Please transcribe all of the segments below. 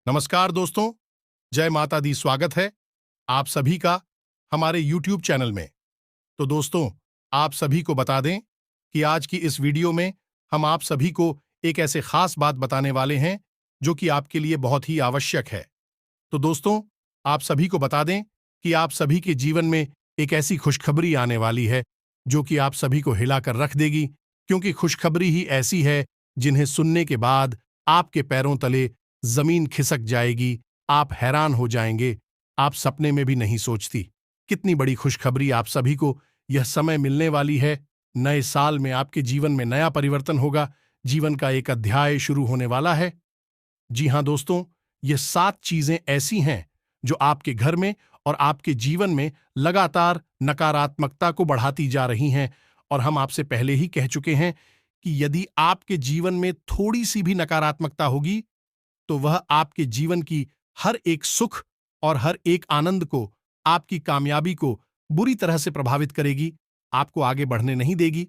नमस्कार दोस्तों, जय माता दी। स्वागत है आप सभी का हमारे YouTube चैनल में। तो दोस्तों, आप सभी को बता दें कि आज की इस वीडियो में हम आप सभी को एक ऐसे खास बात बताने वाले हैं जो कि आपके लिए बहुत ही आवश्यक है। तो दोस्तों, आप सभी को बता दें कि आप सभी के जीवन में एक ऐसी खुशखबरी आने वाली है जो कि आप सभी को हिलाकर रख देगी, क्योंकि खुशखबरी ही ऐसी है जिन्हें सुनने के बाद आपके पैरों तले जमीन खिसक जाएगी। आप हैरान हो जाएंगे, आप सपने में भी नहीं सोचती कितनी बड़ी खुशखबरी आप सभी को यह समय मिलने वाली है। नए साल में आपके जीवन में नया परिवर्तन होगा, जीवन का एक अध्याय शुरू होने वाला है। जी हां दोस्तों, ये 7 चीजें ऐसी हैं जो आपके घर में और आपके जीवन में लगातार नकारात्मकता को बढ़ाती जा रही हैं। और हम आपसे पहले ही कह चुके हैं कि यदि आपके जीवन में थोड़ी सी भी नकारात्मकता होगी तो वह आपके जीवन की हर एक सुख और हर एक आनंद को, आपकी कामयाबी को बुरी तरह से प्रभावित करेगी, आपको आगे बढ़ने नहीं देगी।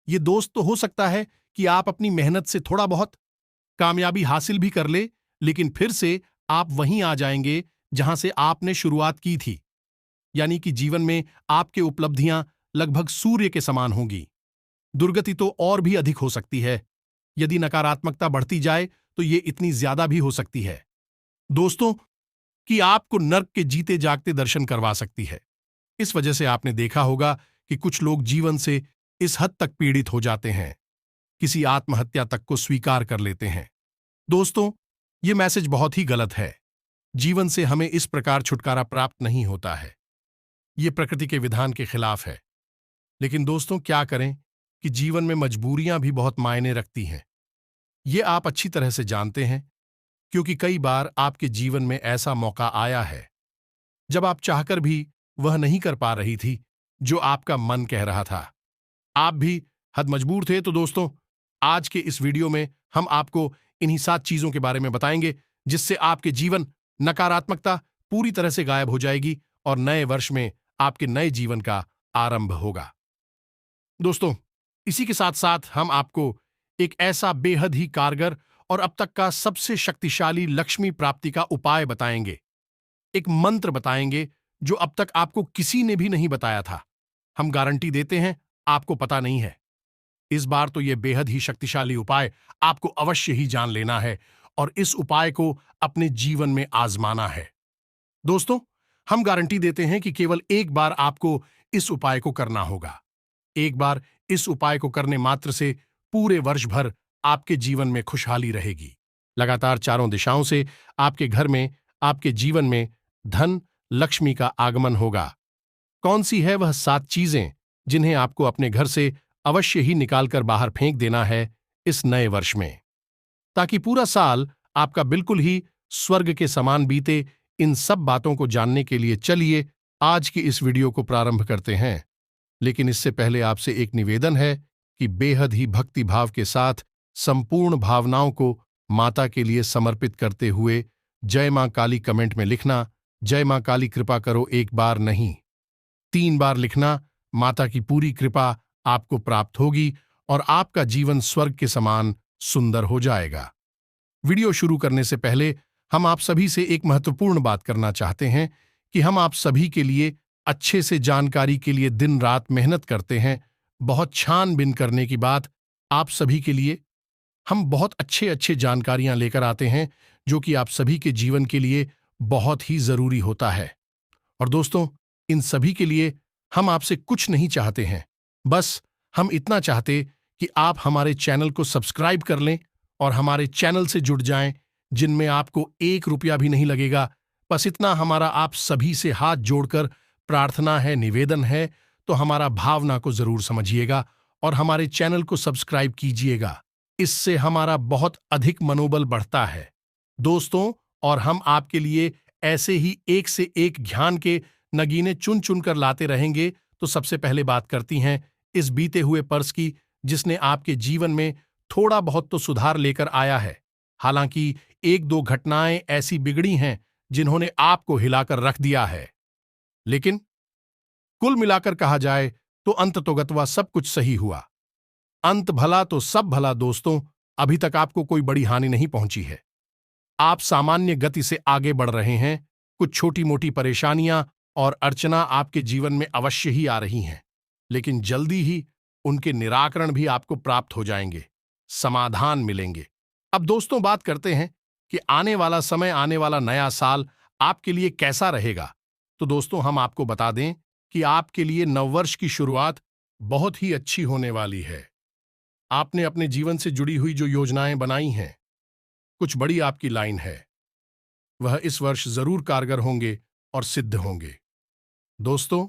ये दोस्त तो हो सकता है कि आप अपनी मेहनत से थोड़ा बहुत कामयाबी हासिल भी कर ले, लेकिन फिर से आप वहीं आ जाएंगे जहां से आपने शुरुआत की थी। यानी कि जीवन में आपके उपलब्धियां लगभग सूर्य के समान होंगी। दुर्गति तो और भी अधिक हो सकती है। यदि नकारात्मकता बढ़ती जाए तो ये इतनी ज्यादा भी हो सकती है दोस्तों कि आपको नर्क के जीते जागते दर्शन करवा सकती है। इस वजह से आपने देखा होगा कि कुछ लोग जीवन से इस हद तक पीड़ित हो जाते हैं, किसी आत्महत्या तक को स्वीकार कर लेते हैं। दोस्तों, ये मैसेज बहुत ही गलत है। जीवन से हमें इस प्रकार छुटकारा प्राप्त नहीं होता है। ये प्रकृति के विधान के खिलाफ है। लेकिन दोस्तों, क्या करें कि जीवन में मजबूरियां भी बहुत मायने रखती हैं। ये आप अच्छी तरह से जानते हैं, क्योंकि कई बार आपके जीवन में ऐसा मौका आया है जब आप चाहकर भी वह नहीं कर पा रही थी जो आपका मन कह रहा था। आप भी हद मजबूर थे। तो दोस्तों, आज के इस वीडियो में हम आपको इन्हीं 7 चीजों के बारे में बताएंगे जिससे आपके जीवन नकारात्मकता पूरी तरह से गायब हो जाएगी और नए वर्ष में आपके नए जीवन का आरंभ होगा। दोस्तों, इसी के साथ साथ हम आपको एक ऐसा बेहद ही कारगर और अब तक का सबसे शक्तिशाली लक्ष्मी प्राप्ति का उपाय बताएंगे। एक मंत्र बताएंगे जो अब तक आपको किसी ने भी नहीं बताया था। हम गारंटी देते हैं, आपको पता नहीं है। इस बार तो यह बेहद ही शक्तिशाली उपाय आपको अवश्य ही जान लेना है और इस उपाय को अपने जीवन में आजमाना है। दोस्तों, हम गारंटी देते हैं कि केवल एक बार आपको इस उपाय को करना होगा। एक बार इस उपाय को करने मात्र से पूरे वर्ष भर आपके जीवन में खुशहाली रहेगी। लगातार चारों दिशाओं से आपके घर में, आपके जीवन में धन, लक्ष्मी का आगमन होगा। कौन सी है वह 7 चीजें जिन्हें आपको अपने घर से अवश्य ही निकालकर बाहर फेंक देना है इस नए वर्ष में, ताकि पूरा साल आपका बिल्कुल ही स्वर्ग के समान बीते। इन सब बातों को जानने के लिए चलिए आज की इस वीडियो को प्रारंभ करते हैं। लेकिन इससे पहले आपसे एक निवेदन है कि बेहद ही भक्ति भाव के साथ संपूर्ण भावनाओं को माता के लिए समर्पित करते हुए जय मां काली कमेंट में लिखना। जय मां काली कृपा करो, एक बार नहीं 3 बार लिखना। माता की पूरी कृपा आपको प्राप्त होगी और आपका जीवन स्वर्ग के समान सुंदर हो जाएगा। वीडियो शुरू करने से पहले हम आप सभी से एक महत्वपूर्ण बात करना चाहते हैं कि हम आप सभी के लिए अच्छे से जानकारी के लिए दिन रात मेहनत करते हैं। बहुत छानबीन करने की बात आप सभी के लिए हम बहुत अच्छे जानकारियां लेकर आते हैं जो कि आप सभी के जीवन के लिए बहुत ही जरूरी होता है। और दोस्तों, इन सभी के लिए हम आपसे कुछ नहीं चाहते हैं, बस हम इतना चाहते कि आप हमारे चैनल को सब्सक्राइब कर लें और हमारे चैनल से जुड़ जाएं, जिनमें आपको 1 रुपया भी नहीं लगेगा। बस इतना हमारा आप सभी से हाथ जोड़कर प्रार्थना है, निवेदन है। तो हमारा भावना को जरूर समझिएगा और हमारे चैनल को सब्सक्राइब कीजिएगा। इससे हमारा बहुत अधिक मनोबल बढ़ता है दोस्तों, और हम आपके लिए ऐसे ही एक से एक ज्ञान के नगीने चुन चुन कर लाते रहेंगे। तो सबसे पहले बात करती हैं इस बीते हुए पर्स की, जिसने आपके जीवन में थोड़ा बहुत तो सुधार लेकर आया है। हालांकि 1-2 घटनाएं ऐसी बिगड़ी हैं जिन्होंने आपको हिलाकर रख दिया है, लेकिन कुल मिलाकर कहा जाए तो अंततोगत्वा सब कुछ सही हुआ। अंत भला तो सब भला दोस्तों, अभी तक आपको कोई बड़ी हानि नहीं पहुंची है। आप सामान्य गति से आगे बढ़ रहे हैं। कुछ छोटी मोटी परेशानियां और अर्चना आपके जीवन में अवश्य ही आ रही हैं, लेकिन जल्दी ही उनके निराकरण भी आपको प्राप्त हो जाएंगे, समाधान मिलेंगे। अब दोस्तों बात करते हैं कि आने वाला समय, आने वाला नया साल आपके लिए कैसा रहेगा। तो दोस्तों हम आपको बता दें कि आपके लिए नववर्ष की शुरुआत बहुत ही अच्छी होने वाली है। आपने अपने जीवन से जुड़ी हुई जो योजनाएं बनाई हैं, कुछ बड़ी आपकी लाइन है, वह इस वर्ष जरूर कारगर होंगे और सिद्ध होंगे। दोस्तों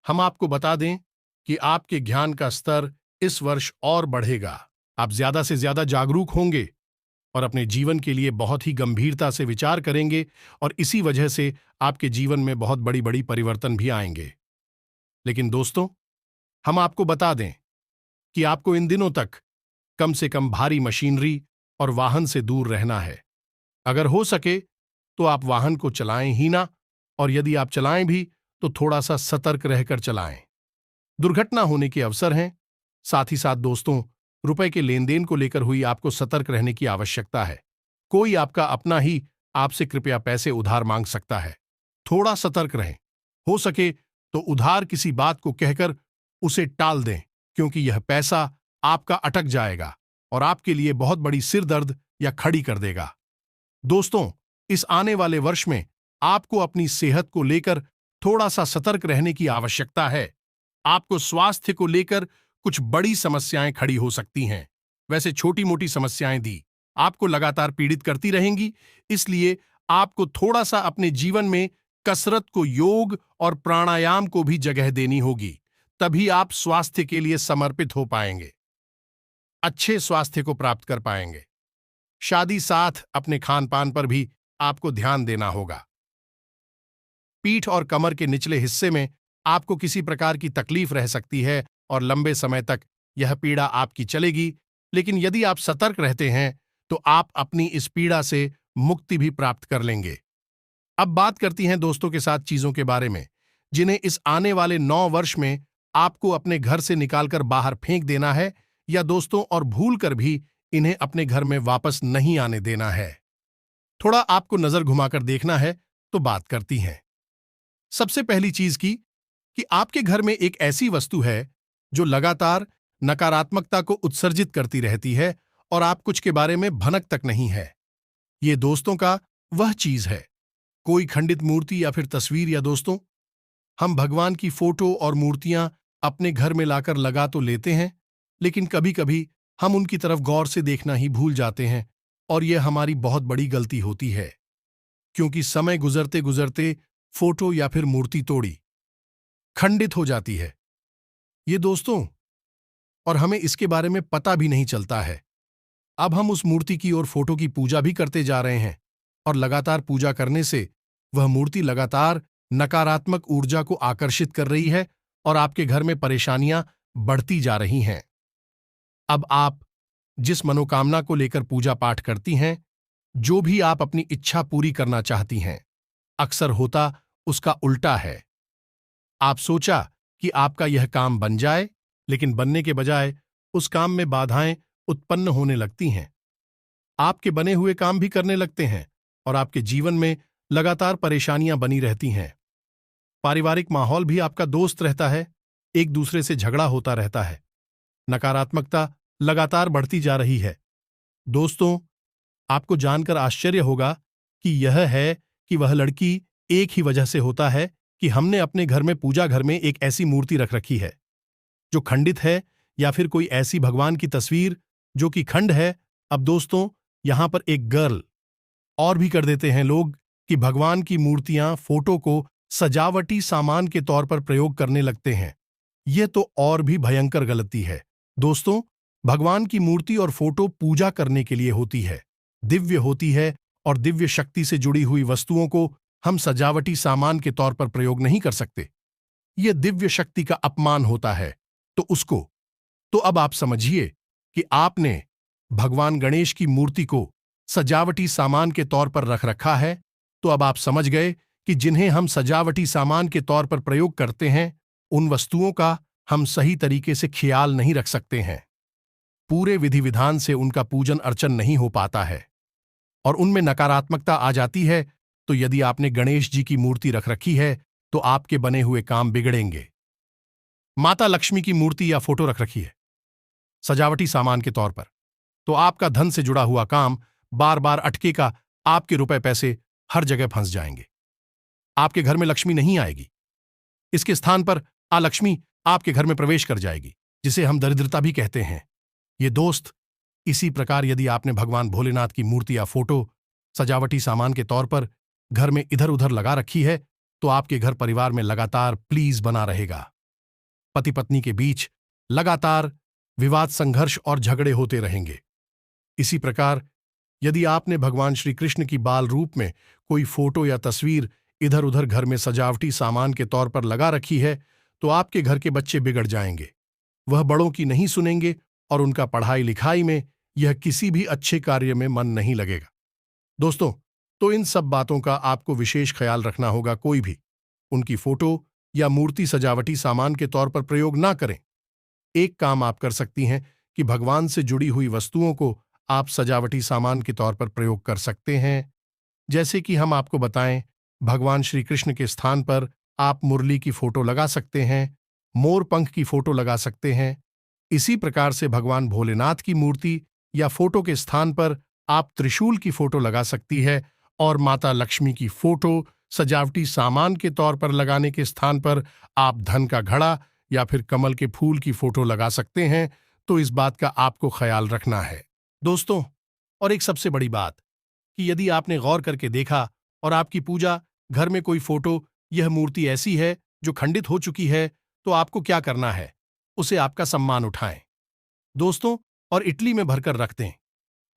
हम आपको बता दें कि आपके ज्ञान का स्तर इस वर्ष और बढ़ेगा। आप ज्यादा से ज्यादा जागरूक होंगे और अपने जीवन के लिए बहुत ही गंभीरता से विचार करेंगे, और इसी वजह से आपके जीवन में बहुत बड़ी बड़ी परिवर्तन भी आएंगे। लेकिन दोस्तों हम आपको बता दें कि आपको इन दिनों तक कम से कम भारी मशीनरी और वाहन से दूर रहना है। अगर हो सके तो आप वाहन को चलाएं ही ना, और यदि आप चलाएं भी तो थोड़ा सा सतर्क रहकर चलाएं। दुर्घटना होने के अवसर हैं। साथ ही साथ दोस्तों रुपए के लेन देन को लेकर हुई आपको सतर्क रहने की आवश्यकता है। कोई आपका अपना ही आपसे कृपया पैसे उधार मांग सकता है। थोड़ा सतर्क रहें। हो सके तो उधार किसी बात को कहकर उसे टाल दें, क्योंकि यह पैसा आपका अटक जाएगा और आपके लिए बहुत बड़ी सिरदर्द या खड़ी कर देगा। दोस्तों इस आने वाले वर्ष में आपको अपनी सेहत को लेकर थोड़ा सा सतर्क रहने की आवश्यकता है। आपको स्वास्थ्य को लेकर कुछ बड़ी समस्याएं खड़ी हो सकती हैं। वैसे छोटी मोटी समस्याएं दी आपको लगातार पीड़ित करती रहेंगी, इसलिए आपको थोड़ा सा अपने जीवन में कसरत को, योग और प्राणायाम को भी जगह देनी होगी। तभी आप स्वास्थ्य के लिए समर्पित हो पाएंगे, अच्छे स्वास्थ्य को प्राप्त कर पाएंगे। शादी साथ अपने खान पान पर भी आपको ध्यान देना होगा। पीठ और कमर के निचले हिस्से में आपको किसी प्रकार की तकलीफ रह सकती है और लंबे समय तक यह पीड़ा आपकी चलेगी, लेकिन यदि आप सतर्क रहते हैं तो आप अपनी इस पीड़ा से मुक्ति भी प्राप्त कर लेंगे। अब बात करती हैं दोस्तों के साथ चीजों के बारे में जिन्हें इस आने वाले 9 वर्ष में आपको अपने घर से निकालकर बाहर फेंक देना है, या दोस्तों और भूल कर भी इन्हें अपने घर में वापस नहीं आने देना है। थोड़ा आपको नजर घुमाकर देखना है तो बात करती हैं। सबसे पहली चीज की कि आपके घर में एक ऐसी वस्तु है जो लगातार नकारात्मकता को उत्सर्जित करती रहती है और आप कुछ के बारे में भनक तक नहीं है। ये दोस्तों का वह चीज है, कोई खंडित मूर्ति या फिर तस्वीर। या दोस्तों हम भगवान की फोटो और मूर्तियां अपने घर में लाकर लगा तो लेते हैं, लेकिन कभी कभी हम उनकी तरफ गौर से देखना ही भूल जाते हैं, और यह हमारी बहुत बड़ी गलती होती है, क्योंकि समय गुजरते गुजरते फोटो या फिर मूर्ति तोड़ी खंडित हो जाती है ये दोस्तों, और हमें इसके बारे में पता भी नहीं चलता है। अब हम उस मूर्ति की और फोटो की पूजा भी करते जा रहे हैं, और लगातार पूजा करने से वह मूर्ति लगातार नकारात्मक ऊर्जा को आकर्षित कर रही है और आपके घर में परेशानियां बढ़ती जा रही हैं। अब आप जिस मनोकामना को लेकर पूजा पाठ करती हैं, जो भी आप अपनी इच्छा पूरी करना चाहती हैं, अक्सर होता उसका उल्टा है। आप सोचा कि आपका यह काम बन जाए, लेकिन बनने के बजाय उस काम में बाधाएं उत्पन्न होने लगती हैं। आपके बने हुए काम भी करने लगते हैं और आपके जीवन में लगातार परेशानियां बनी रहती हैं। पारिवारिक माहौल भी आपका दोस्त रहता है, एक दूसरे से झगड़ा होता रहता है। नकारात्मकता लगातार बढ़ती जा रही है। दोस्तों आपको जानकर आश्चर्य होगा कि यह है कि वह लड़की एक ही वजह से होता है कि हमने अपने घर में, पूजा घर में, एक ऐसी मूर्ति रख रखी है जो खंडित है, या फिर कोई ऐसी भगवान की तस्वीर जो कि खंड है। अब दोस्तों यहां पर एक गर्ल और भी कर देते हैं लोग कि भगवान की मूर्तियां, फोटो को सजावटी सामान के तौर पर प्रयोग करने लगते हैं। यह तो और भी भयंकर गलती है। दोस्तों भगवान की मूर्ति और फोटो पूजा करने के लिए होती है, दिव्य होती है, और दिव्य शक्ति से जुड़ी हुई वस्तुओं को हम सजावटी सामान के तौर पर प्रयोग नहीं कर सकते। यह दिव्य शक्ति का अपमान होता है। तो अब आप समझिए कि आपने भगवान गणेश की मूर्ति को सजावटी सामान के तौर पर रख रखा है। तो अब आप समझ गए कि जिन्हें हम सजावटी सामान के तौर पर प्रयोग करते हैं, उन वस्तुओं का हम सही तरीके से ख्याल नहीं रख सकते हैं। पूरे विधि विधान से उनका पूजन अर्चन नहीं हो पाता है, और उनमें नकारात्मकता आ जाती है, तो यदि आपने गणेश जी की मूर्ति रख रखी है तो आपके बने हुए काम बिगड़ेंगे। माता लक्ष्मी की मूर्ति या फोटो रख रखी है सजावटी सामान के तौर पर, तो आपका धन से जुड़ा हुआ काम बार बार अटकेगा, आपके रुपए पैसे हर जगह फंस जाएंगे, आपके घर में लक्ष्मी नहीं आएगी। इसके स्थान पर अलक्ष्मी आपके घर में प्रवेश कर जाएगी, जिसे हम दरिद्रता भी कहते हैं। ये दोस्त, इसी प्रकार यदि आपने भगवान भोलेनाथ की मूर्ति या फोटो सजावटी सामान के तौर पर घर में इधर उधर लगा रखी है, तो आपके घर परिवार में लगातार प्लीज बना रहेगा। पति पत्नी के बीच लगातार विवाद, संघर्ष और झगड़े होते रहेंगे। इसी प्रकार यदि आपने भगवान श्री कृष्ण की बाल रूप में कोई फोटो या तस्वीर इधर उधर घर में सजावटी सामान के तौर पर लगा रखी है, तो आपके घर के बच्चे बिगड़ जाएंगे। वह बड़ों की नहीं सुनेंगे और उनका पढ़ाई लिखाई में, यह किसी भी अच्छे कार्य में मन नहीं लगेगा। दोस्तों, तो इन सब बातों का आपको विशेष ख्याल रखना होगा। कोई भी उनकी फोटो या मूर्ति सजावटी सामान के तौर पर प्रयोग ना करें। एक काम आप कर सकती हैं कि भगवान से जुड़ी हुई वस्तुओं को आप सजावटी सामान के तौर पर प्रयोग कर सकते हैं। जैसे कि हम आपको बताएं, भगवान श्री कृष्ण के स्थान पर आप मुरली की फोटो लगा सकते हैं, मोर पंख की फोटो लगा सकते हैं। इसी प्रकार से भगवान भोलेनाथ की मूर्ति या फोटो के स्थान पर आप त्रिशूल की फोटो लगा सकती है, और माता लक्ष्मी की फोटो सजावटी सामान के तौर पर लगाने के स्थान पर आप धन का घड़ा या फिर कमल के फूल की फोटो लगा सकते हैं। तो इस बात का आपको ख्याल रखना है दोस्तों। और एक सबसे बड़ी बात कि यदि आपने गौर करके देखा और आपकी पूजा घर में कोई फोटो यह मूर्ति ऐसी है जो खंडित हो चुकी है, तो आपको क्या करना है, उसे आपका सम्मान उठाएं दोस्तों, और इटली में भरकर रख दें।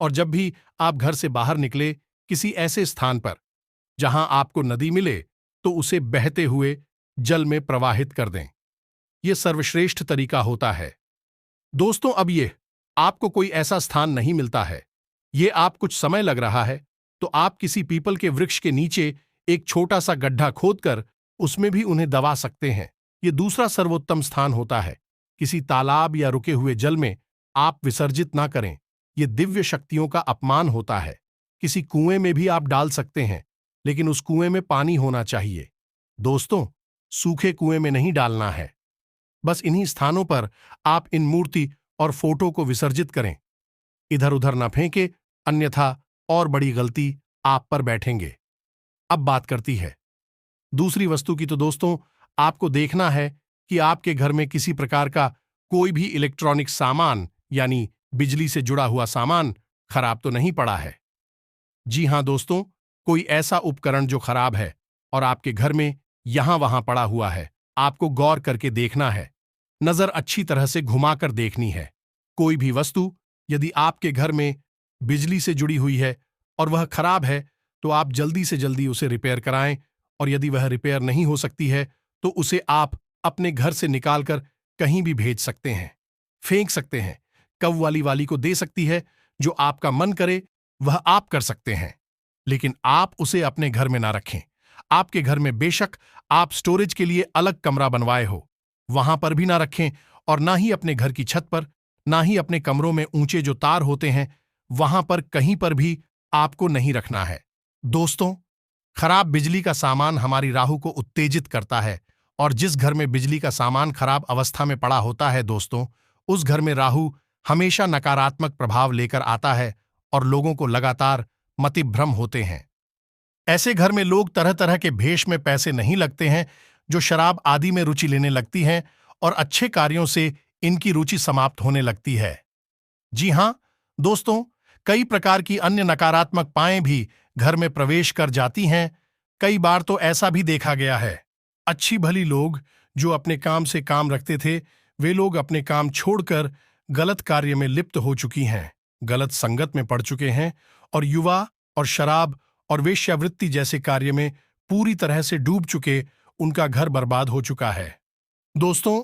और जब भी आप घर से बाहर निकले किसी ऐसे स्थान पर जहां आपको नदी मिले, तो उसे बहते हुए जल में प्रवाहित कर दें। यह सर्वश्रेष्ठ तरीका होता है दोस्तों। अब ये आपको कोई ऐसा स्थान नहीं मिलता है, ये आप कुछ समय लग रहा है, तो आप किसी पीपल के वृक्ष के नीचे एक छोटा सा गड्ढा खोदकर उसमें भी उन्हें दबा सकते हैं। ये दूसरा सर्वोत्तम स्थान होता है। किसी तालाब या रुके हुए जल में आप विसर्जित ना करें, ये दिव्य शक्तियों का अपमान होता है। किसी कुएं में भी आप डाल सकते हैं, लेकिन उस कुएं में पानी होना चाहिए दोस्तों, सूखे कुएं में नहीं डालना है। बस इन्हीं स्थानों पर आप इन मूर्ति और फोटो को विसर्जित करें, इधर उधर न फेंके, अन्यथा और बड़ी गलती आप पर बैठेंगे। अब बात करती है दूसरी वस्तु की, तो दोस्तों आपको देखना है कि आपके घर में किसी प्रकार का कोई भी इलेक्ट्रॉनिक सामान यानी बिजली से जुड़ा हुआ सामान खराब तो नहीं पड़ा है। जी हां दोस्तों, कोई ऐसा उपकरण जो खराब है और आपके घर में यहां वहां पड़ा हुआ है, आपको गौर करके देखना है, नजर अच्छी तरह से घुमाकर देखनी है। कोई भी वस्तु यदि आपके घर में बिजली से जुड़ी हुई है और वह खराब है, तो आप जल्दी से जल्दी उसे रिपेयर कराएं, और यदि वह रिपेयर नहीं हो सकती है, तो उसे आप अपने घर से निकालकर कहीं भी भेज सकते हैं, फेंक सकते हैं, कव्वाली वाली को दे सकती है। जो आपका मन करे वह आप कर सकते हैं, लेकिन आप उसे अपने घर में ना रखें। आपके घर में बेशक आप स्टोरेज के लिए अलग कमरा बनवाए हो, वहां पर भी ना रखें, और ना ही अपने घर की छत पर, ना ही अपने कमरों में ऊंचे जो तार होते हैं वहां पर कहीं पर भी आपको नहीं रखना है दोस्तों। खराब बिजली का सामान हमारी राहु को उत्तेजित करता है, और जिस घर में बिजली का सामान खराब अवस्था में पड़ा होता है दोस्तों, उस घर में राहु हमेशा नकारात्मक प्रभाव लेकर आता है और लोगों को लगातार मतिभ्रम होते हैं। ऐसे घर में लोग तरह तरह के भेष में पैसे नहीं लगते हैं, जो शराब आदि में रुचि लेने लगती हैं, और अच्छे कार्यों से इनकी रुचि समाप्त होने लगती है। जी हां दोस्तों, कई प्रकार की अन्य नकारात्मक पाएं भी घर में प्रवेश कर जाती हैं। कई बार तो ऐसा भी देखा गया है, अच्छी भली लोग जो अपने काम से काम रखते थे, वे लोग अपने काम छोड़कर गलत कार्य में लिप्त हो चुकी हैं, गलत संगत में पड़ चुके हैं, और युवा और शराब और वेश्यावृत्ति जैसे कार्य में पूरी तरह से डूब चुके उनका घर बर्बाद हो चुका है। दोस्तों,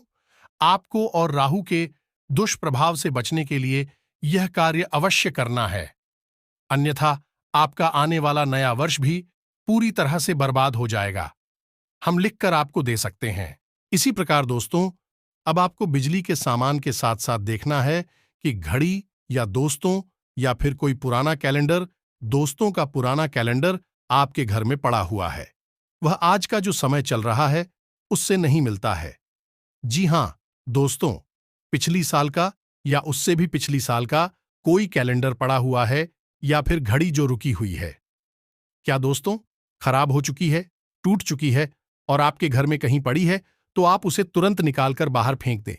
आपको और राहु के दुष्प्रभाव से बचने के लिए यह कार्य अवश्य करना है, अन्यथा आपका आने वाला नया वर्ष भी पूरी तरह से बर्बाद हो जाएगा। हम लिखकर आपको दे सकते हैं। इसी प्रकार दोस्तों, अब आपको बिजली के सामान के साथ साथ देखना है कि घड़ी या दोस्तों या फिर कोई पुराना कैलेंडर दोस्तों का पुराना कैलेंडर आपके घर में पड़ा हुआ है। वह आज का जो समय चल रहा है उससे नहीं मिलता है। जी हां दोस्तों, पिछली साल का या उससे भी पिछली साल का कोई कैलेंडर पड़ा हुआ है या फिर घड़ी जो रुकी हुई है। क्या दोस्तों खराब हो चुकी है, टूट चुकी है और आपके घर में कहीं पड़ी है तो आप उसे तुरंत निकालकर बाहर फेंक दें।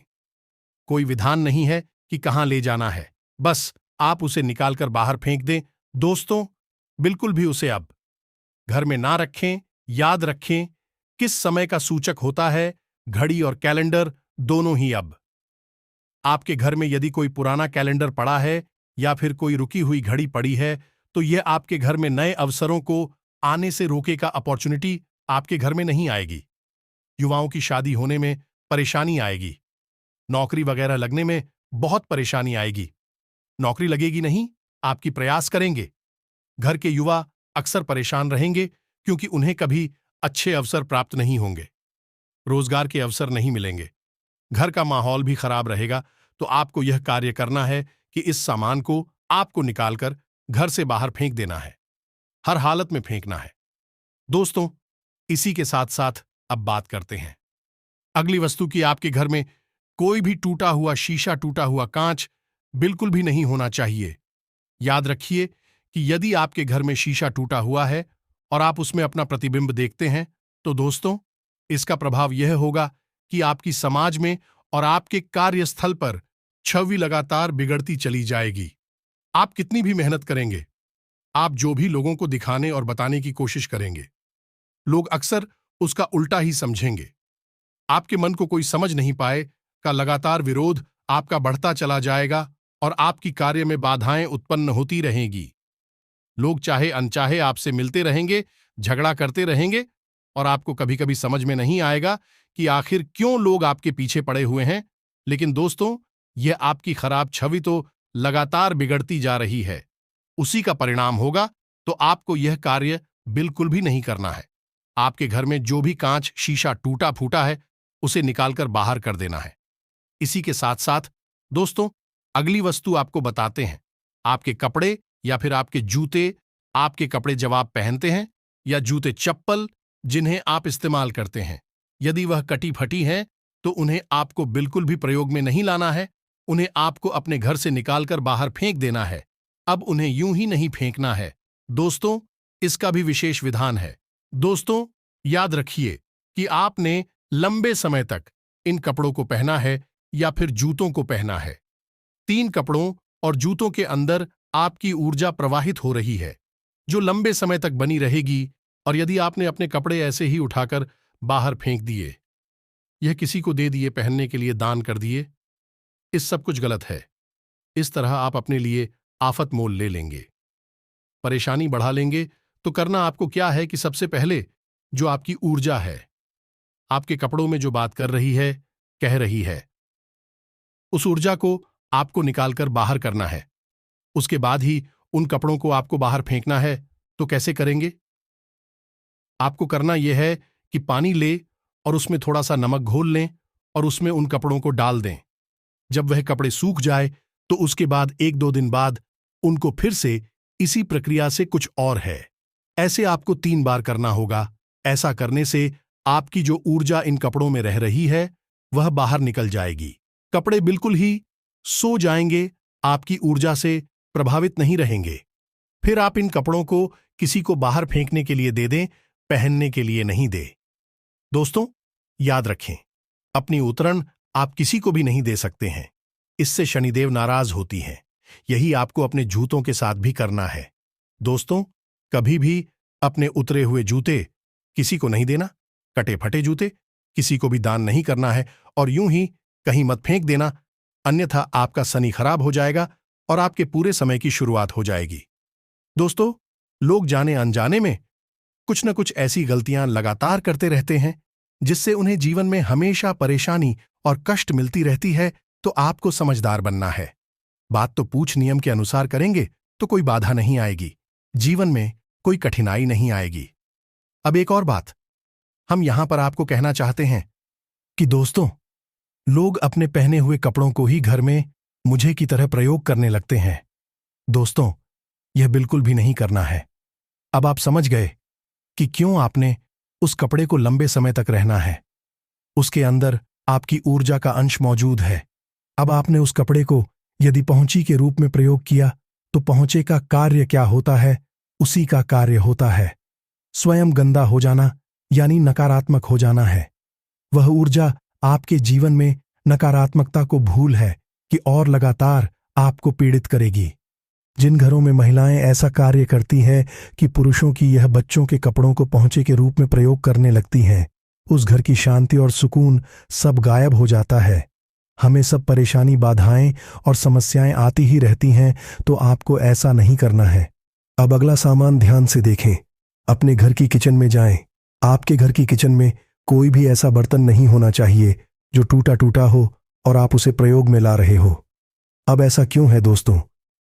कोई विधान नहीं है कि कहां ले जाना है, बस आप उसे निकालकर बाहर फेंक दें। दोस्तों बिल्कुल भी उसे अब घर में ना रखें। याद रखें किस समय का सूचक होता है घड़ी और कैलेंडर, दोनों ही अब। आपके घर में यदि कोई पुराना कैलेंडर पड़ा है या फिर कोई रुकी हुई घड़ी पड़ी है तो यह आपके घर में नए अवसरों को आने से रोकेगा। अपॉर्चुनिटी आपके घर में नहीं आएगी। युवाओं की शादी होने में परेशानी आएगी। नौकरी वगैरह लगने में बहुत परेशानी आएगी। नौकरी लगेगी नहीं, आपकी प्रयास करेंगे। घर के युवा अक्सर परेशान रहेंगे क्योंकि उन्हें कभी अच्छे अवसर प्राप्त नहीं होंगे। रोजगार के अवसर नहीं मिलेंगे। घर का माहौल भी खराब रहेगा। तो आपको यह कार्य करना है कि इस सामान को आपको निकालकर घर से बाहर फेंक देना है। हर हालत में फेंकना है। दोस्तों इसी के साथ साथ अब बात करते हैं अगली वस्तु की। आपके घर में कोई भी टूटा हुआ शीशा, टूटा हुआ कांच बिल्कुल भी नहीं होना चाहिए। याद रखिए कि यदि आपके घर में शीशा टूटा हुआ है और आप उसमें अपना प्रतिबिंब देखते हैं तो दोस्तों इसका प्रभाव यह होगा कि आपकी समाज में और आपके कार्यस्थल पर छवि लगातार बिगड़ती चली जाएगी। आप कितनी भी मेहनत करेंगे, आप जो भी लोगों को दिखाने और बताने की कोशिश करेंगे, लोग अक्सर उसका उल्टा ही समझेंगे। आपके मन को कोई समझ नहीं पाए का लगातार विरोध आपका बढ़ता चला जाएगा और आपकी कार्य में बाधाएं उत्पन्न होती रहेंगी। लोग चाहे अनचाहे आपसे मिलते रहेंगे, झगड़ा करते रहेंगे और आपको कभी कभी समझ में नहीं आएगा कि आखिर क्यों लोग आपके पीछे पड़े हुए हैं। लेकिन दोस्तों यह आपकी खराब छवि तो लगातार बिगड़ती जा रही है, उसी का परिणाम होगा। तो आपको यह कार्य बिल्कुल भी नहीं करना है। आपके घर में जो भी कांच, शीशा टूटा फूटा है उसे निकालकर बाहर कर देना है। इसी के साथ साथ दोस्तों अगली वस्तु आपको बताते हैं। आपके कपड़े या फिर आपके जूते, आपके कपड़े जब आप पहनते हैं या जूते चप्पल जिन्हें आप इस्तेमाल करते हैं, यदि वह कटी फटी हैं तो उन्हें आपको बिल्कुल भी प्रयोग में नहीं लाना है। उन्हें आपको अपने घर से निकालकर बाहर फेंक देना है। अब उन्हें यूं ही नहीं फेंकना है। दोस्तों इसका भी विशेष विधान है। दोस्तों याद रखिए कि आपने लंबे समय तक इन कपड़ों को पहना है या फिर जूतों को पहना है। 3 कपड़ों और जूतों के अंदर आपकी ऊर्जा प्रवाहित हो रही है जो लंबे समय तक बनी रहेगी। और यदि आपने अपने कपड़े ऐसे ही उठाकर बाहर फेंक दिए, यह किसी को दे दिए, पहनने के लिए दान कर दिए, इस सब कुछ गलत है। इस तरह आप अपने लिए आफत मोल ले लेंगे, परेशानी बढ़ा लेंगे। तो करना आपको क्या है कि सबसे पहले जो आपकी ऊर्जा है, आपके कपड़ों में जो बात कर रही है, कह रही है, उस ऊर्जा को आपको निकालकर बाहर करना है। उसके बाद ही उन कपड़ों को आपको बाहर फेंकना है। तो कैसे करेंगे? आपको करना यह है कि पानी ले और उसमें थोड़ा सा नमक घोल लें और उसमें उन कपड़ों को डाल दें। जब वह कपड़े सूख जाए तो उसके बाद 1-2 दिन बाद उनको फिर से इसी प्रक्रिया से कुछ और है। ऐसे आपको 3 बार करना होगा। ऐसा करने से आपकी जो ऊर्जा इन कपड़ों में रह रही है वह बाहर निकल जाएगी। कपड़े बिल्कुल ही सो जाएंगे, आपकी ऊर्जा से प्रभावित नहीं रहेंगे। फिर आप इन कपड़ों को किसी को बाहर फेंकने के लिए दे दें, पहनने के लिए नहीं दे। दोस्तों याद रखें, अपनी उतरण आप किसी को भी नहीं दे सकते हैं। इससे शनिदेव नाराज होती हैं। यही आपको अपने जूतों के साथ भी करना है। दोस्तों कभी भी अपने उतरे हुए जूते किसी को नहीं देना। कटे फटे जूते किसी को भी दान नहीं करना है और यूं ही कहीं मत फेंक देना, अन्यथा आपका शनि खराब हो जाएगा और आपके पूरे समय की शुरुआत हो जाएगी। दोस्तों लोग जाने अनजाने में कुछ न कुछ ऐसी गलतियां लगातार करते रहते हैं जिससे उन्हें जीवन में हमेशा परेशानी और कष्ट मिलती रहती है। तो आपको समझदार बनना है। बात तो पूछ नियम के अनुसार करेंगे तो कोई बाधा नहीं आएगी, जीवन में कोई कठिनाई नहीं आएगी। अब एक और बात हम यहां पर आपको कहना चाहते हैं कि दोस्तों लोग अपने पहने हुए कपड़ों को ही घर में मुझे की तरह प्रयोग करने लगते हैं। दोस्तों यह बिल्कुल भी नहीं करना है। अब आप समझ गए कि क्यों आपने उस कपड़े को लंबे समय तक रहना है। उसके अंदर आपकी ऊर्जा का अंश मौजूद है। अब आपने उस कपड़े को यदि पहुंची के रूप में प्रयोग किया तो पहुंचे का कार्य क्या होता है, उसी का कार्य होता है स्वयं गंदा हो जाना, यानी नकारात्मक हो जाना है। वह ऊर्जा आपके जीवन में नकारात्मकता को भूल है कि और लगातार आपको पीड़ित करेगी। जिन घरों में महिलाएं ऐसा कार्य करती हैं कि पुरुषों की यह बच्चों के कपड़ों को पहुंचे के रूप में प्रयोग करने लगती हैं, उस घर की शांति और सुकून सब गायब हो जाता है। हमें सब परेशानी, बाधाएं और समस्याएं आती ही रहती हैं, तो आपको ऐसा नहीं करना है। अब अगला सामान ध्यान से देखें। अपने घर की किचन में जाएं। आपके घर की किचन में कोई भी ऐसा बर्तन नहीं होना चाहिए जो टूटा टूटा हो और आप उसे प्रयोग में ला रहे हो। अब ऐसा क्यों है दोस्तों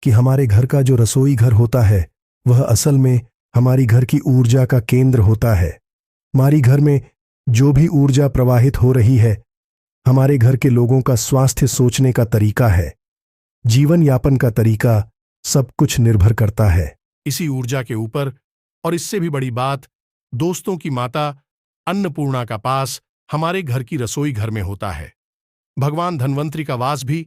कि हमारे घर का जो रसोई घर होता है वह असल में हमारी घर की ऊर्जा का केंद्र होता है। हमारी घर में जो भी ऊर्जा प्रवाहित हो रही है, हमारे घर के लोगों का स्वास्थ्य, सोचने का तरीका है, जीवन यापन का तरीका, सब कुछ निर्भर करता है इसी ऊर्जा के ऊपर। और इससे भी बड़ी बात, दोस्तों की माता अन्नपूर्णा का पास हमारे घर की रसोई घर में होता है। भगवान धन्वंतरी का वास भी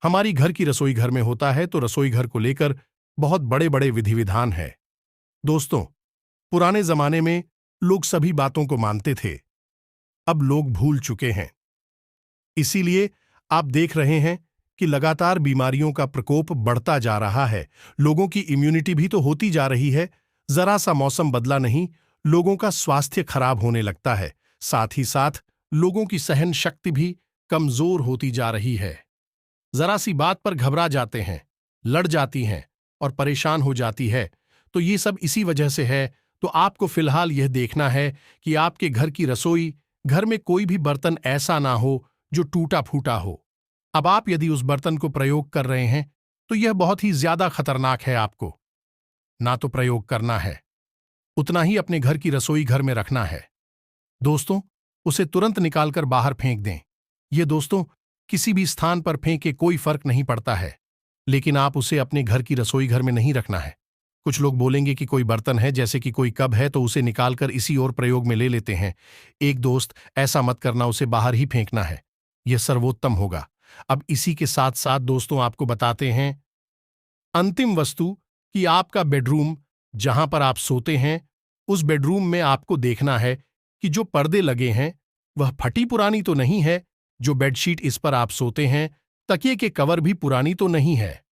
हमारी घर की रसोई घर में होता है। तो रसोई घर को लेकर बहुत बड़े बड़े विधि विधान है। दोस्तों, पुराने जमाने में लोग सभी बातों को मानते थे, अब लोग भूल चुके हैं। इसीलिए आप देख रहे हैं कि लगातार बीमारियों का प्रकोप बढ़ता जा रहा है। लोगों की इम्यूनिटी भी तो होती जा रही है। जरा सा मौसम बदला नहीं, लोगों का स्वास्थ्य खराब होने लगता है। साथ ही साथ लोगों की सहन शक्ति भी कमजोर होती जा रही है। जरा सी बात पर घबरा जाते हैं, लड़ जाती हैं और परेशान हो जाती है। तो ये सब इसी वजह से है। तो आपको फिलहाल यह देखना है कि आपके घर की रसोई घर में कोई भी बर्तन ऐसा ना हो जो टूटा फूटा हो। अब आप यदि उस बर्तन को प्रयोग कर रहे हैं तो यह बहुत ही ज्यादा खतरनाक है। आपको ना तो प्रयोग करना है, उतना ही अपने घर की रसोई घर में रखना है। दोस्तों, उसे तुरंत निकालकर बाहर फेंक दें। ये दोस्तों, किसी भी स्थान पर फेंके कोई फर्क नहीं पड़ता है, लेकिन आप उसे अपने घर की रसोई घर में नहीं रखना है। कुछ लोग बोलेंगे कि कोई बर्तन है, जैसे कि कोई कप है, तो उसे निकालकर इसी और प्रयोग में ले लेते हैं। एक दोस्त, ऐसा मत करना, उसे बाहर ही फेंकना है, यह सर्वोत्तम होगा। अब इसी के साथ साथ दोस्तों आपको बताते हैं अंतिम वस्तु कि आपका बेडरूम, जहां पर आप सोते हैं, उस बेडरूम में आपको देखना है कि जो पर्दे लगे हैं वह फटी पुरानी तो नहीं है। जो बेडशीट इस पर आप सोते हैं, तकिए के कवर भी पुरानी तो नहीं है।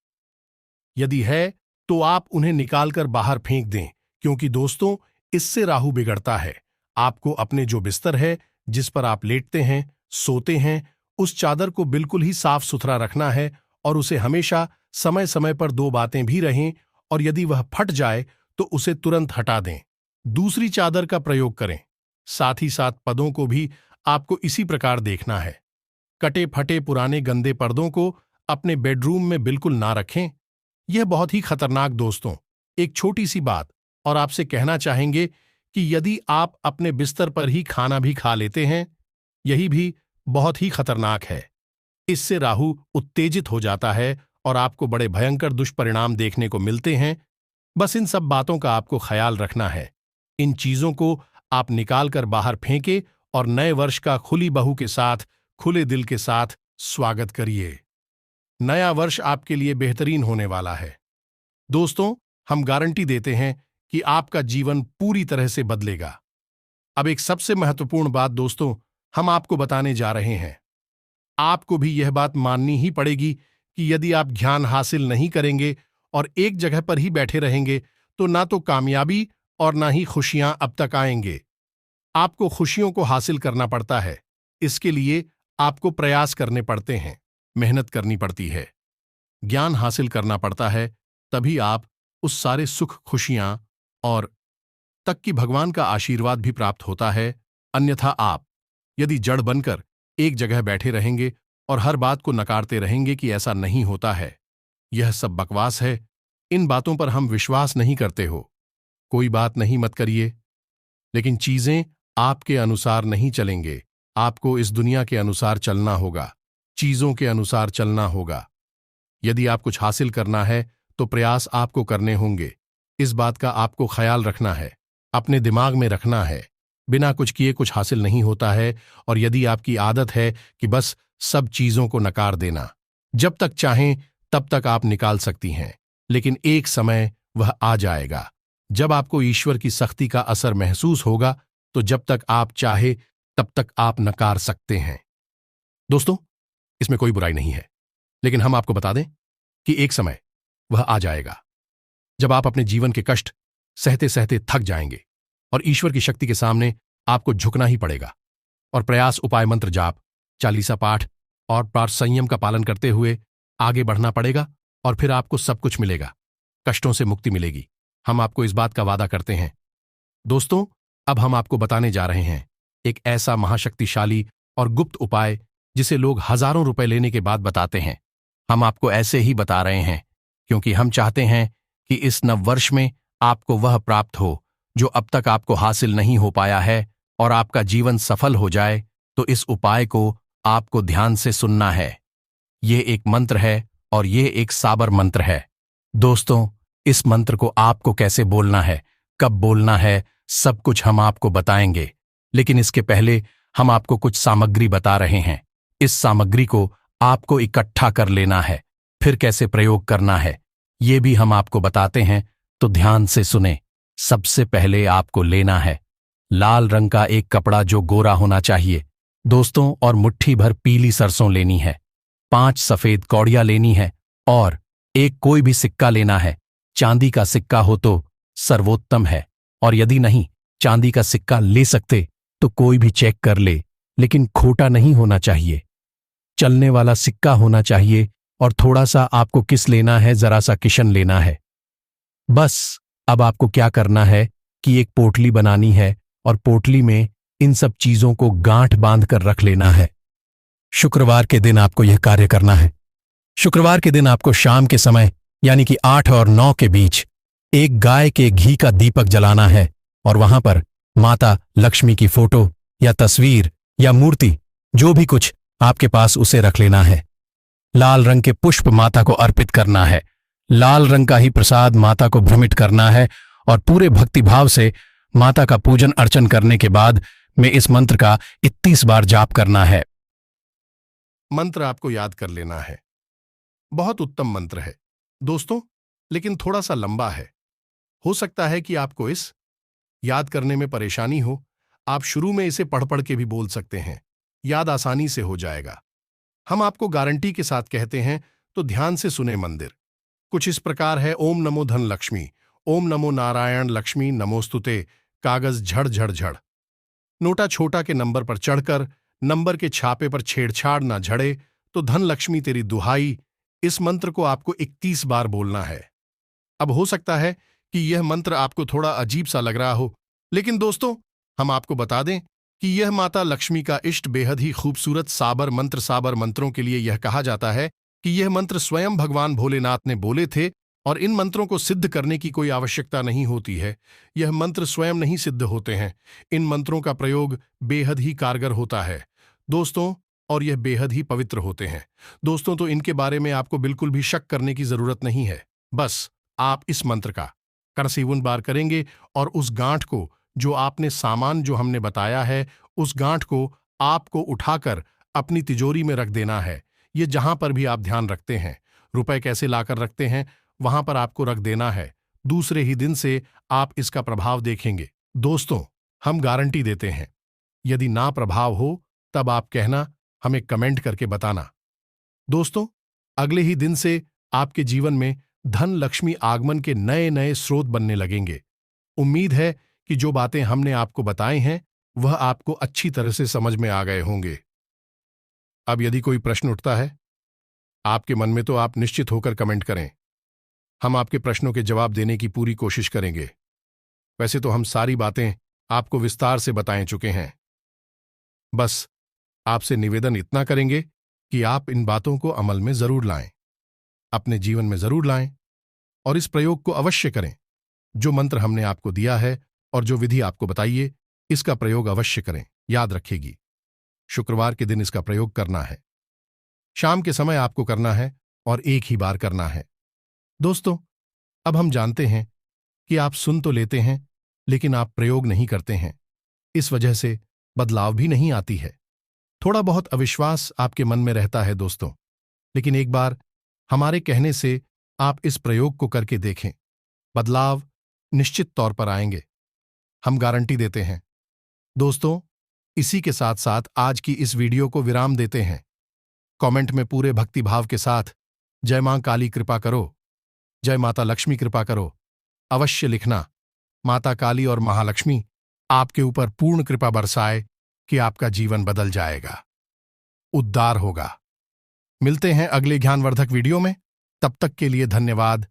यदि है तो आप उन्हें निकालकर बाहर फेंक दें, क्योंकि दोस्तों इससे राहु बिगड़ता है। आपको अपने जो बिस्तर है, जिस पर आप लेटते हैं, सोते हैं, उस चादर को बिल्कुल ही साफ सुथरा रखना है और उसे हमेशा समय समय पर दो बातें भी रहें, और यदि वह फट जाए तो उसे तुरंत हटा दें, दूसरी चादर का प्रयोग करें। साथ ही साथ पदों को भी आपको इसी प्रकार देखना है। कटे फटे पुराने गंदे पर्दों को अपने बेडरूम में बिल्कुल ना रखें, यह बहुत ही खतरनाक। दोस्तों, एक छोटी सी बात और आपसे कहना चाहेंगे कि यदि आप अपने बिस्तर पर ही खाना भी खा लेते हैं, यही भी बहुत ही खतरनाक है। इससे राहु उत्तेजित हो जाता है और आपको बड़े भयंकर दुष्परिणाम देखने को मिलते हैं। बस इन सब बातों का आपको ख्याल रखना है। इन चीजों को आप निकालकर बाहर फेंके और नए वर्ष का खुली बहू के साथ, खुले दिल के साथ स्वागत करिए। नया वर्ष आपके लिए बेहतरीन होने वाला है। दोस्तों, हम गारंटी देते हैं कि आपका जीवन पूरी तरह से बदलेगा। अब एक सबसे महत्वपूर्ण बात दोस्तों हम आपको बताने जा रहे हैं। आपको भी यह बात माननी ही पड़ेगी कि यदि आप ज्ञान हासिल नहीं करेंगे और एक जगह पर ही बैठे रहेंगे, तो ना तो कामयाबी और ना ही खुशियां अब तक आएंगे। आपको खुशियों को हासिल करना पड़ता है। इसके लिए आपको प्रयास करने पड़ते हैं, मेहनत करनी पड़ती है, ज्ञान हासिल करना पड़ता है। तभी आप उस सारे सुख, खुशियां और तक कि भगवान का आशीर्वाद भी प्राप्त होता है। अन्यथा आप यदि जड़ बनकर एक जगह बैठे रहेंगे और हर बात को नकारते रहेंगे कि ऐसा नहीं होता है, यह सब बकवास है, इन बातों पर हम विश्वास नहीं करते हो, कोई बात नहीं, मत करिए। लेकिन चीजें आपके अनुसार नहीं चलेंगे। आपको इस दुनिया के अनुसार चलना होगा, चीजों के अनुसार चलना होगा। यदि आप कुछ हासिल करना है तो प्रयास आपको करने होंगे। इस बात का आपको ख्याल रखना है, अपने दिमाग में रखना है। बिना कुछ किए कुछ हासिल नहीं होता है, और यदि आपकी आदत है कि बस सब चीजों को नकार देना, जब तक चाहें तब तक आप निकाल सकती हैं, लेकिन एक समय वह आ जाएगा जब आपको ईश्वर की सख्ती का असर महसूस होगा, तो जब तक आप चाहे तब तक आप नकार सकते हैं। दोस्तों, इसमें कोई बुराई नहीं है, लेकिन हम आपको बता दें कि एक समय वह आ जाएगा जब आप अपने जीवन के कष्ट सहते सहते थक जाएंगे और ईश्वर की शक्ति के सामने आपको झुकना ही पड़ेगा, और प्रयास, उपाय, मंत्र जाप, चालीसा पाठ और प्रार्थ संयम का पालन करते हुए आगे बढ़ना पड़ेगा, और फिर आपको सब कुछ मिलेगा, कष्टों से मुक्ति मिलेगी। हम आपको इस बात का वादा करते हैं। दोस्तों, अब हम आपको बताने जा रहे हैं एक ऐसा महाशक्तिशाली और गुप्त उपाय जिसे लोग हजारों रुपए लेने के बाद बताते हैं। हम आपको ऐसे ही बता रहे हैं क्योंकि हम चाहते हैं कि इस नववर्ष में आपको वह प्राप्त हो जो अब तक आपको हासिल नहीं हो पाया है, और आपका जीवन सफल हो जाए। तो इस उपाय को आपको ध्यान से सुनना है। ये एक मंत्र है और ये एक साबर मंत्र है। दोस्तों, इस मंत्र को आपको कैसे बोलना है, कब बोलना है, सब कुछ हम आपको बताएंगे, लेकिन इसके पहले हम आपको कुछ सामग्री बता रहे हैं। इस सामग्री को आपको इकट्ठा कर लेना है, फिर कैसे प्रयोग करना है ये भी हम आपको बताते हैं, तो ध्यान से सुने। सबसे पहले आपको लेना है लाल रंग का एक कपड़ा जो गोरा होना चाहिए दोस्तों, और मुट्ठी भर पीली सरसों लेनी है, 5 सफेद कौड़ियां लेनी है, और एक कोई भी सिक्का लेना है। चांदी का सिक्का हो तो सर्वोत्तम है, और यदि नहीं चांदी का सिक्का ले सकते तो कोई भी चेक कर ले, लेकिन खोटा नहीं होना चाहिए, चलने वाला सिक्का होना चाहिए। और थोड़ा सा आपको किस लेना है, जरा सा किशन लेना है। बस अब आपको क्या करना है कि एक पोटली बनानी है, और पोटली में इन सब चीजों को गांठ बांध कर रख लेना है। शुक्रवार के दिन आपको यह कार्य करना है। शुक्रवार के दिन आपको शाम के समय यानी कि 8 और 9 के बीच एक गाय के घी का दीपक जलाना है, और वहां पर माता लक्ष्मी की फोटो या तस्वीर या मूर्ति जो भी कुछ आपके पास उसे रख लेना है। लाल रंग के पुष्प माता को अर्पित करना है, लाल रंग का ही प्रसाद माता को भ्रमित करना है, और पूरे भक्तिभाव से माता का पूजन अर्चन करने के बाद में इस मंत्र का 31 बार जाप करना है। मंत्र आपको याद कर लेना है। बहुत उत्तम मंत्र है दोस्तों, लेकिन थोड़ा सा लंबा है। हो सकता है कि आपको इस याद करने में परेशानी हो। आप शुरू में इसे पढ़ पढ़ के भी बोल सकते हैं, याद आसानी से हो जाएगा। हम आपको गारंटी के साथ कहते हैं, तो ध्यान से सुने। मंदिर कुछ इस प्रकार है। ओम नमो धन लक्ष्मी, ओम नमो नारायण लक्ष्मी नमोस्तुते। कागज झड़ झड़ झड़। नोटा छोटा के नंबर पर चढ़कर नंबर के छापे पर छेड़छाड़ ना झड़े, तो धन लक्ष्मी तेरी दुहाई। इस मंत्र को आपको 31 बार बोलना है। अब हो सकता है कि यह मंत्र आपको थोड़ा अजीब सा लग रहा हो, लेकिन दोस्तों, हम आपको बता दें कि यह माता लक्ष्मी का इष्ट बेहद ही खूबसूरत साबर मंत्र। साबर मंत्रों के लिए यह कहा जाता है कि यह मंत्र स्वयं भगवान भोलेनाथ ने बोले थे, और इन मंत्रों को सिद्ध करने की कोई आवश्यकता नहीं होती है। यह मंत्र स्वयं नहीं सिद्ध होते हैं। इन मंत्रों का प्रयोग बेहद ही कारगर होता है दोस्तों, और यह बेहद ही पवित्र होते हैं दोस्तों। तो इनके बारे में आपको बिल्कुल भी शक करने की जरूरत नहीं है। बस आप इस मंत्र का 61 बार करेंगे, और उस गांठ को, जो आपने सामान जो हमने बताया है, उस गांठ को आपको उठाकर अपनी तिजोरी में रख देना है। ये जहां पर भी आप ध्यान रखते हैं, रुपए कैसे लाकर रखते हैं, वहां पर आपको रख देना है। दूसरे ही दिन से आप इसका प्रभाव देखेंगे दोस्तों। हम गारंटी देते हैं। यदि ना प्रभाव हो तब आप कहना, हमें कमेंट करके बताना। दोस्तों, अगले ही दिन से आपके जीवन में धन लक्ष्मी आगमन के नए नए स्रोत बनने लगेंगे। उम्मीद है कि जो बातें हमने आपको बताई हैं वह आपको अच्छी तरह से समझ में आ गए होंगे। अब यदि कोई प्रश्न उठता है आपके मन में, तो आप निश्चित होकर कमेंट करें। हम आपके प्रश्नों के जवाब देने की पूरी कोशिश करेंगे। वैसे तो हम सारी बातें आपको विस्तार से बताए चुके हैं। बस आपसे निवेदन इतना करेंगे कि आप इन बातों को अमल में जरूर लाएं, अपने जीवन में जरूर लाएं, और इस प्रयोग को अवश्य करें। जो मंत्र हमने आपको दिया है और जो विधि आपको बताइए, इसका प्रयोग अवश्य करें। याद रखेगी, शुक्रवार के दिन इसका प्रयोग करना है। शाम के समय आपको करना है, और एक ही बार करना है। दोस्तों, अब हम जानते हैं कि आप सुन तो लेते हैं, लेकिन आप प्रयोग नहीं करते हैं। इस वजह से बदलाव भी नहीं आती है। थोड़ा बहुत अविश्वास आपके मन में रहता है दोस्तों, लेकिन एक बार हमारे कहने से आप इस प्रयोग को करके देखें। बदलाव निश्चित तौर पर आएंगे, हम गारंटी देते हैं। दोस्तों, इसी के साथ साथ आज की इस वीडियो को विराम देते हैं। कमेंट में पूरे भक्तिभाव के साथ जय मां काली कृपा करो, जय माता लक्ष्मी कृपा करो अवश्य लिखना। माता काली और महालक्ष्मी आपके ऊपर पूर्ण कृपा बरसाए कि आपका जीवन बदल जाएगा, उद्धार होगा। मिलते हैं अगले ज्ञानवर्धक वीडियो में। तब तक के लिए धन्यवाद।